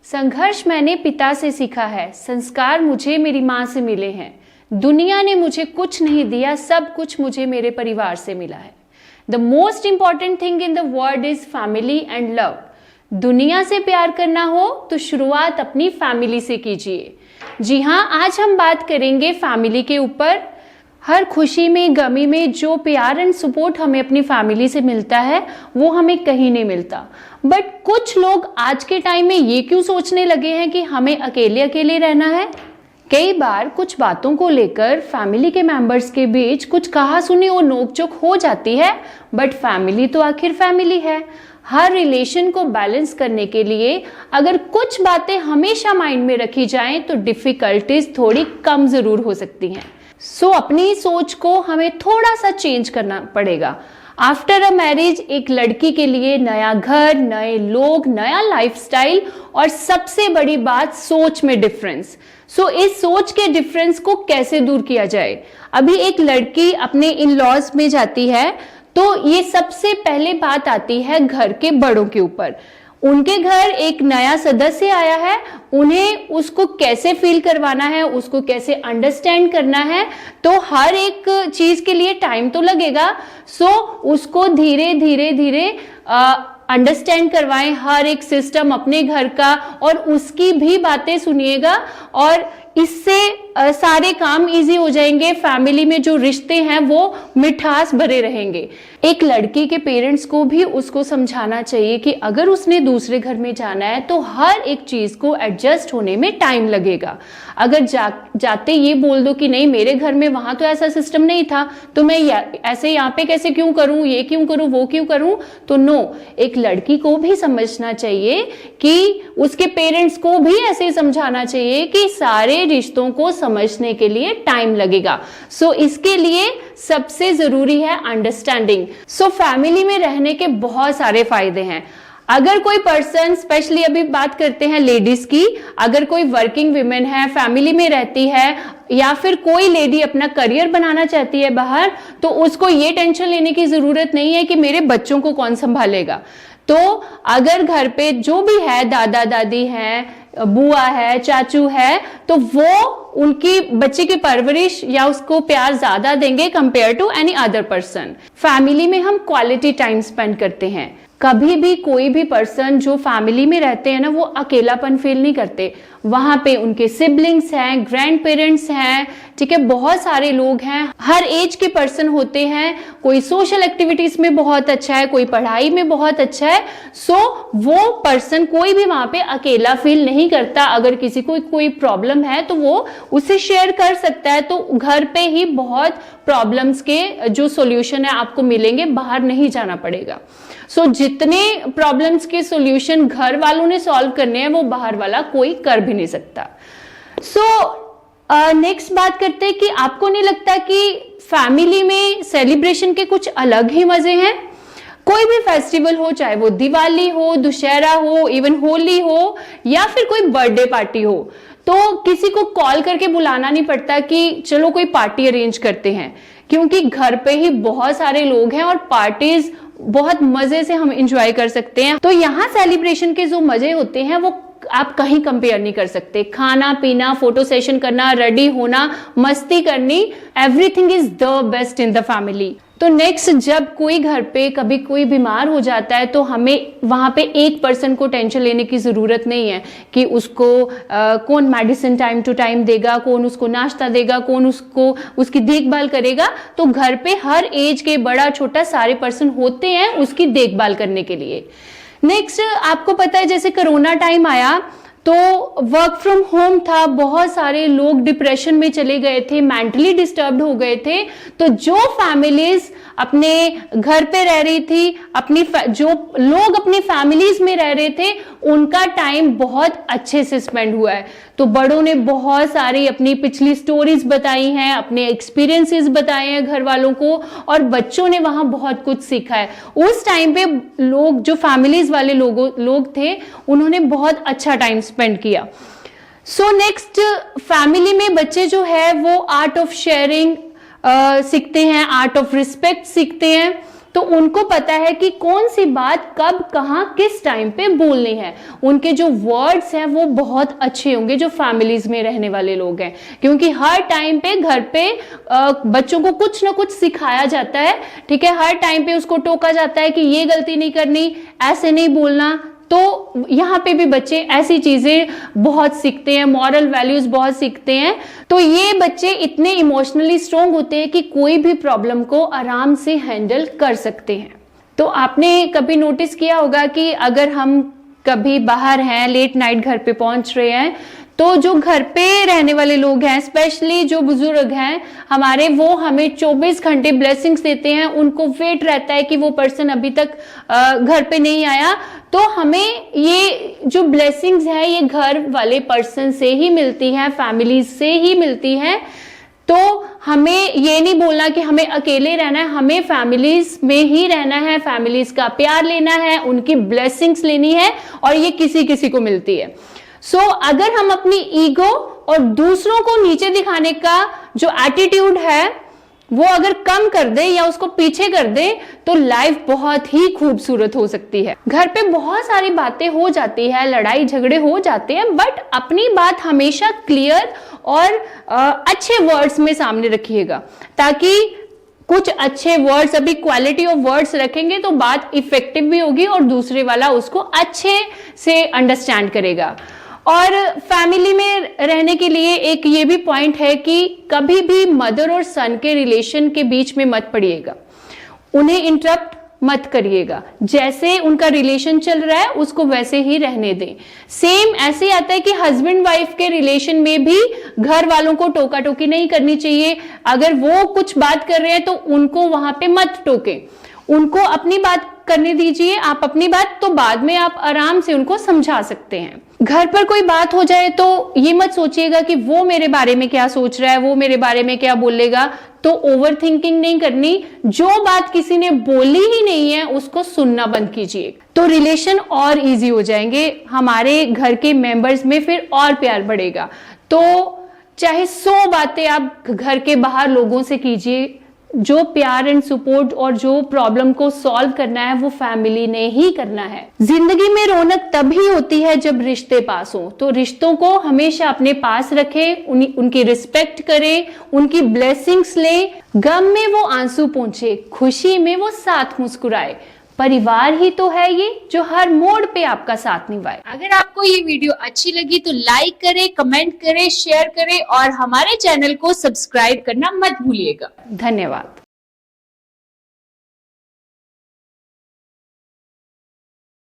संघर्ष मैंने पिता से सीखा है, संस्कार मुझे मेरी माँ से मिले हैं। दुनिया ने मुझे कुछ नहीं दिया, सब कुछ मुझे मेरे परिवार से मिला है। The most important thing in the world is family and love. दुनिया से प्यार करना हो तो शुरुआत अपनी फैमिली से कीजिए। जी हाँ, आज हम बात करेंगे फैमिली के ऊपर। हर खुशी में, गमी में जो प्यार एंड सपोर्ट हमें अपनी फैमिली से मिलता है वो हमें कहीं नहीं मिलता। बट कुछ लोग आज के टाइम में ये क्यों सोचने लगे हैं कि हमें अकेले अकेले रहना है। कई बार कुछ बातों को लेकर फैमिली के मेंबर्स के बीच कुछ कहा सुनी और नोकझोंक हो जाती है, बट फैमिली तो आखिर फैमिली है। हर रिलेशन को बैलेंस करने के लिए अगर कुछ बातें हमेशा माइंड में रखी जाएं तो डिफिकल्टीज थोड़ी कम जरूर हो सकती हैं। सो अपनी सोच को हमें थोड़ा सा चेंज करना पड़ेगा। आफ्टर अ मैरिज एक लड़की के लिए नया घर, नए लोग, नया लाइफस्टाइल और सबसे बड़ी बात सोच में डिफरेंस। सो इस सोच के डिफरेंस को कैसे दूर किया जाए। अभी एक लड़की अपने इन लॉज में जाती है तो ये सबसे पहले बात आती है घर के बड़ों के ऊपर। उनके घर एक नया सदस्य आया है, उन्हें उसको कैसे फील करवाना है, उसको कैसे अंडरस्टैंड करना है। तो हर एक चीज के लिए टाइम तो लगेगा। सो उसको धीरे धीरे धीरे अंडरस्टैंड करवाएं हर एक सिस्टम अपने घर का, और उसकी भी बातें सुनिएगा और इससे सारे काम इजी हो जाएंगे। फैमिली में जो रिश्ते हैं वो मिठास भरे रहेंगे। एक लड़की के पेरेंट्स को भी उसको समझाना चाहिए कि अगर उसने दूसरे घर में जाना है तो हर एक चीज को एडजस्ट होने में टाइम लगेगा। अगर जाते ये बोल दो कि नहीं मेरे घर में वहां तो ऐसा सिस्टम नहीं था तो मैं ऐसे यहाँ पे कैसे क्यों करूं, ये क्यों करूं, वो क्यों करूं, तो नो, एक लड़की को भी समझना चाहिए कि उसके पेरेंट्स को भी ऐसे समझाना चाहिए कि सारे रिश्तों को समझने के लिए टाइम लगेगा। सो इसके लिए सबसे जरूरी है अंडरस्टैंडिंग। सो फैमिली में रहने के बहुत सारे फायदे हैं। अगर कोई पर्सन, स्पेशली अभी बात करते हैं लेडीज की, अगर कोई वर्किंग विमेन है, फैमिली में रहती है, या फिर कोई लेडी अपना करियर बनाना चाहती है बाहर, तो उसको ये टेंशन लेने की जरूरत नहीं है कि मेरे बच्चों को कौन संभालेगा। तो अगर घर पे जो भी है, दादा दादी हैं, बुआ है, चाचू है, तो वो उनकी बच्चे की परवरिश या उसको प्यार ज्यादा देंगे compare to any other person. Family में हम क्वालिटी टाइम स्पेंड करते हैं। कभी भी कोई भी पर्सन जो फैमिली में रहते हैं ना, वो अकेलापन फील नहीं करते। वहां पे उनके सिबलिंग्स हैं, ग्रैंड पेरेंट्स हैं, ठीक है, बहुत सारे लोग हैं, हर एज के पर्सन होते हैं। कोई सोशल एक्टिविटीज में बहुत अच्छा है, कोई पढ़ाई में बहुत अच्छा है। सो वो पर्सन कोई भी वहां पे अकेला फील नहीं करता। अगर किसी को कोई प्रॉब्लम है तो वो उसे शेयर कर सकता है। तो घर पे ही बहुत प्रॉब्लम्स के जो सॉल्यूशन है आपको मिलेंगे, बाहर नहीं जाना पड़ेगा। सो जितने प्रॉब्लम्स के सॉल्यूशन घर वालों ने सॉल्व करने हैं वो बाहर वाला कोई कर भी नहीं सकता। सो नेक्स्ट बात करते हैं कि आपको नहीं लगता कि फैमिली में सेलिब्रेशन के कुछ अलग ही मजे हैं। कोई भी फेस्टिवल हो, चाहे वो दिवाली हो, दुशहरा हो, इवन होली हो, या फिर कोई बर्थडे पार्टी हो, तो किसी को कॉल करके बुलाना नहीं पड़ता कि चलो कोई पार्टी अरेंज करते हैं, क्योंकि घर पे ही बहुत सारे लोग हैं और पार्टीज बहुत मजे से हम एंजॉय कर सकते हैं। तो यहाँ सेलिब्रेशन के जो मजे होते हैं वो आप कहीं कंपेयर नहीं कर सकते। खाना पीना, फोटो सेशन करना, रेडी होना, मस्ती करनी, everything is the best in the family. तो नेक्स्ट, जब कोई घर पे कभी कोई बीमार हो जाता है तो हमें वहां पे एक पर्सन को टेंशन लेने की जरूरत नहीं है कि उसको कौन मेडिसिन टाइम टू टाइम देगा, कौन उसको नाश्ता देगा, कौन उसको उसकी देखभाल करेगा। तो घर पे हर एज के बड़ा छोटा सारे पर्सन होते हैं उसकी देखभाल करने के लिए। नेक्स्ट, आपको पता है जैसे कोरोना टाइम आया तो वर्क फ्रॉम होम था, बहुत सारे लोग डिप्रेशन में चले गए थे, मेंटली डिस्टर्ब्ड हो गए थे। तो जो फैमिलीज अपने घर पे रह रही थी, जो लोग अपनी फैमिलीज में रह रहे थे, उनका टाइम बहुत अच्छे से स्पेंड हुआ है। तो बड़ों ने बहुत सारी अपनी पिछली स्टोरीज बताई हैं, अपने एक्सपीरियंसेस बताए हैं घर वालों को, और बच्चों ने वहां बहुत कुछ सीखा है। उस टाइम पे लोग, जो फैमिलीज वाले लोग थे, उन्होंने बहुत अच्छा टाइम स्पेंड किया। सो नेक्स्ट, फैमिली में बच्चे जो है वो आर्ट ऑफ शेयरिंग सीखते हैं, आर्ट ऑफ रिस्पेक्ट सीखते हैं। तो उनको पता है कि कौन सी बात कब कहां किस टाइम पे बोलनी है। उनके जो वर्ड्स हैं वो बहुत अच्छे होंगे, जो फैमिलीज में रहने वाले लोग हैं, क्योंकि हर टाइम पे घर पे बच्चों को कुछ ना कुछ सिखाया जाता है, ठीक है। हर टाइम पे उसको टोका जाता है कि ये गलती नहीं करनी, ऐसे नहीं बोलना। तो यहाँ पे भी बच्चे ऐसी चीजें बहुत सीखते हैं, मॉरल वैल्यूज बहुत सीखते हैं। तो ये बच्चे इतने इमोशनली स्ट्रोंग होते हैं कि कोई भी प्रॉब्लम को आराम से हैंडल कर सकते हैं। तो आपने कभी नोटिस किया होगा कि अगर हम कभी बाहर हैं, लेट नाइट घर पे पहुंच रहे हैं, तो जो घर पे रहने वाले लोग हैं, स्पेशली जो बुजुर्ग हैं हमारे, वो हमें 24 घंटे ब्लेसिंग्स देते हैं। उनको वेट रहता है कि वो पर्सन अभी तक घर पे नहीं आया। तो हमें ये जो ब्लेसिंग्स है ये घर वाले पर्सन से ही मिलती है, फैमिली से ही मिलती है। तो हमें ये नहीं बोलना कि हमें अकेले रहना है, हमें फैमिलीज में ही रहना है, फैमिलीज का प्यार लेना है, उनकी ब्लेसिंग्स लेनी है, और ये किसी किसी को मिलती है। सो अगर हम अपनी ईगो और दूसरों को नीचे दिखाने का जो एटीट्यूड है वो अगर कम कर दे या उसको पीछे कर दे, तो लाइफ बहुत ही खूबसूरत हो सकती है। घर पे बहुत सारी बातें हो जाती है, लड़ाई झगड़े हो जाते हैं, बट अपनी बात हमेशा क्लियर और अच्छे वर्ड्स में सामने रखिएगा, ताकि कुछ अच्छे वर्ड्स, अभी क्वालिटी ऑफ वर्ड्स रखेंगे तो बात इफेक्टिव भी होगी और दूसरे वाला उसको अच्छे से अंडरस्टैंड करेगा। और फैमिली में रहने के लिए एक ये भी पॉइंट है कि कभी भी मदर और सन के रिलेशन के बीच में मत पड़िएगा, उन्हें इंटरप्ट मत करिएगा। जैसे उनका रिलेशन चल रहा है उसको वैसे ही रहने दें। सेम ऐसे आता है कि हस्बैंड वाइफ के रिलेशन में भी घर वालों को टोका टोकी नहीं करनी चाहिए। अगर वो कुछ बात कर रहे हैं तो उनको वहां पे मत टोकें, उनको अपनी बात करने दीजिए। आप अपनी बात तो बाद में आप आराम से उनको समझा सकते हैं। घर पर कोई बात हो जाए तो ये मत सोचिएगा कि वो मेरे बारे में क्या सोच रहा है, वो मेरे बारे में क्या बोलेगा। तो ओवर थिंकिंग नहीं करनी, जो बात किसी ने बोली ही नहीं है उसको सुनना बंद कीजिए, तो रिलेशन और इजी हो जाएंगे, हमारे घर के मेंबर्स में फिर और प्यार बढ़ेगा। तो चाहे 100 बातें आप घर के बाहर लोगों से कीजिए, जो प्यार एंड सपोर्ट और जो प्रॉब्लम को सॉल्व करना है वो फैमिली ने ही करना है। जिंदगी में रौनक तभी होती है जब रिश्ते पास हो, तो रिश्तों को हमेशा अपने पास रखें, उनकी रिस्पेक्ट करें, उनकी ब्लेसिंग्स लें। गम में वो आंसू पोंछे, खुशी में वो साथ मुस्कुराए। परिवार ही तो है ये जो हर मोड़ पे आपका साथ निभाए। अगर आपको ये वीडियो अच्छी लगी तो लाइक करें, कमेंट करें, शेयर करें और हमारे चैनल को सब्सक्राइब करना मत भूलिएगा। धन्यवाद।